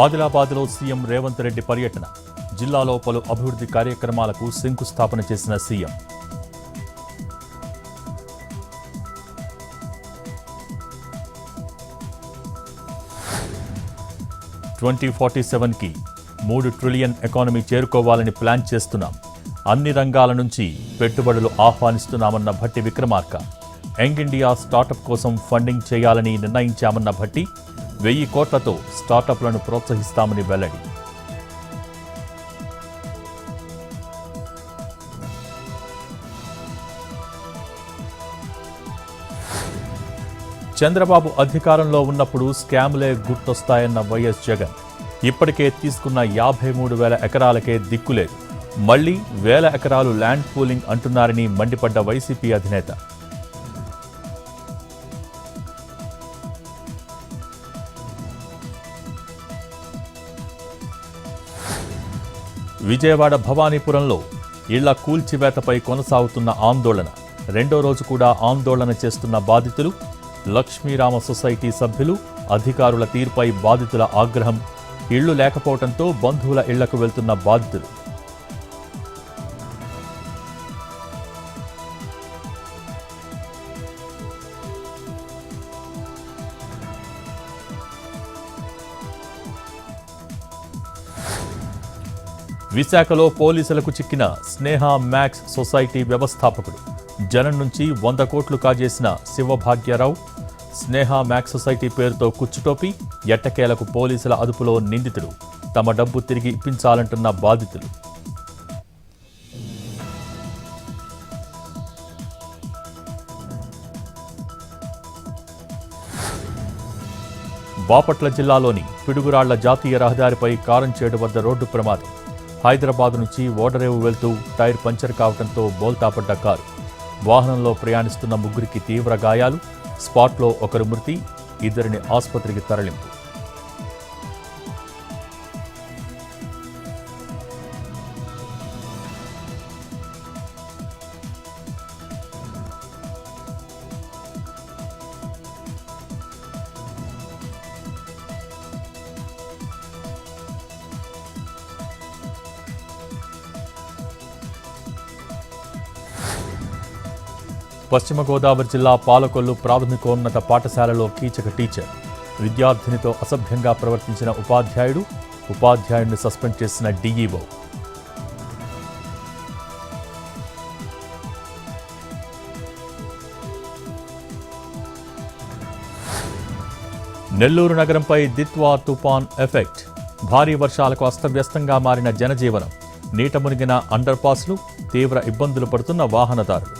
ఆదిలాబాద్లో సీఎం రేవంత్ రెడ్డి పర్యటన. జిల్లాలో పలు అభివృద్ధి కార్యక్రమాలకు శంకుస్థాపన చేసిన సీఎం. కి 3 ట్రిలియన్ ఎకానమీ చేరుకోవాలని ప్లాన్ చేస్తున్నాం. అన్ని రంగాల నుంచి పెట్టుబడులు ఆహ్వానిస్తున్నామన్న Bhatti Vikramarka. Young India startup కోసం ఫండింగ్ చేయాలని నిర్ణయించామన్న భట్టి. 1000 కోట్లతో స్టార్టప్లను ప్రోత్సహిస్తామని వెల్లడి. చంద్రబాబు అధికారంలో ఉన్నప్పుడు స్కామ్లే గుర్తొస్తాయన్న వైఎస్ జగన్. ఇప్పటికే తీసుకున్న 53,000 ఎకరాలకే దిక్కులేదు. మళ్లీ 1,000 ఎకరాలు ల్యాండ్ పూలింగ్ అంటున్నారని మండిపడ్డ వైసీపీ అధినేత. విజయవాడ భవానీపురంలో ఇళ్ల కూల్చివేతపై కొనసాగుతున్న ఆందోళన. 2వ రోజు కూడా ఆందోళన చేస్తున్న బాధితులు. లక్ష్మీరామ సొసైటీ సభ్యులు, అధికారుల తీరుపై బాధితుల ఆగ్రహం. ఇళ్లు లేకపోవడంతో బంధువుల ఇళ్లకు వెళ్తున్న బాధితులు. విశాఖలో పోలీసులకు చిక్కిన స్నేహ మ్యాక్స్ సొసైటీ వ్యవస్థాపకుడు. జనం నుంచి 100 కోట్లు కాజేసిన శివభాగ్యరావు. స్నేహ మ్యాక్స్ సొసైటీ పేరుతో కుచ్చుటోపి. ఎట్టకేలకు పోలీసుల అదుపులో నిందితుడు. తమ డబ్బు తిరిగి ఇప్పించాలంటున్న బాధితులు. బాపట్ల జిల్లాలోని పిడుగురాళ్ల జాతీయ రహదారిపై కారంచేడు వద్ద రోడ్డు ప్రమాదం. హైదరాబాద్ నుంచి ఓడరేవు వెళ్తూ టైర్ పంచర్ కావడంతో బోల్తాపడ్డ కారు. వాహనంలో ప్రయాణిస్తున్న 3కి తీవ్ర గాయాలు. స్పాట్లో 1 మృతి, 2 ఆసుపత్రికి తరలింపు. పశ్చిమ గోదావరి జిల్లా పాలకొల్లు ప్రాథమికోన్నత పాఠశాలలో కీచక టీచర్. విద్యార్థినితో అసభ్యంగా ప్రవర్తించిన ఉపాధ్యాయుడిని సస్పెండ్ చేసిన డీఈఓ. నెల్లూరు నగరంపై దిత్వా తుపాన్ ఎఫెక్ట్. భారీ వర్షాలకు అస్తవ్యస్తంగా మారిన జనజీవనం. నీట మునిగిన అండర్ పాస్లు. తీవ్ర ఇబ్బందులు పడుతున్న వాహనదారులు.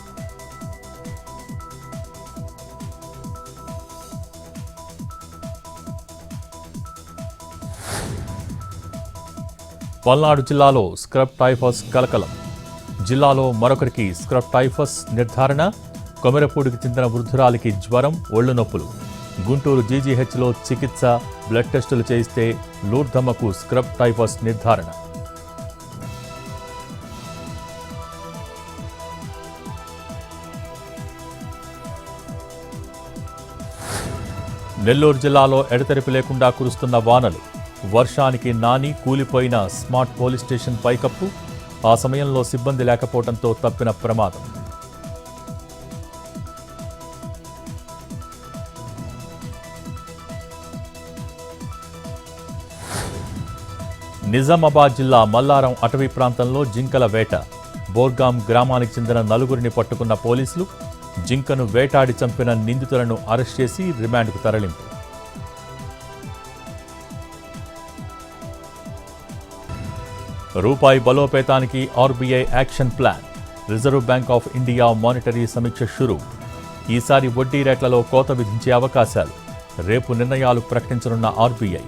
పల్నాడు జిల్లాలో స్క్రబ్ టైఫస్ కలకలం. జిల్లాలో మరొకరికి స్క్రబ్ టైఫస్ నిర్ధారణ. కొమెరపూడికి చెందిన వృద్ధురాలికి జ్వరం, ఒళ్ళు నొప్పులు. గుంటూరు జీజీహెచ్లో చికిత్స, బ్లడ్ టెస్టులు చేయిస్తే లూర్ధమ్మకు స్క్రబ్ టైఫస్ నిర్ధారణ. నెల్లూరు జిల్లాలో ఎడతెరిపి లేకుండా కురుస్తున్న వానలు. వర్షానికి నాని కూలిపోయిన స్మార్ట్ పోలీస్ స్టేషన్ పైకప్పు. ఆ సమయంలో సిబ్బంది లేకపోవడంతో తప్పిన ప్రమాదం. నిజామాబాద్ జిల్లా మల్లారం అటవీ ప్రాంతంలో జింకల వేట. బోర్గాం గ్రామానికి చెందిన 4గురిని పట్టుకున్న పోలీసులు. జింకను వేటాడి చంపిన నిందితులను అరెస్ట్ చేసి రిమాండ్కు తరలింపు. రూపాయి బలోపేతానికి RBI action plan. Reserve bank of India monetary సమీక్ష షురూ. ఈసారి వడ్డీ రేట్లలో కోత విధించే అవకాశాలు. రేపు నిర్ణయాలు ప్రకటించనున్న ఆర్బీఐ.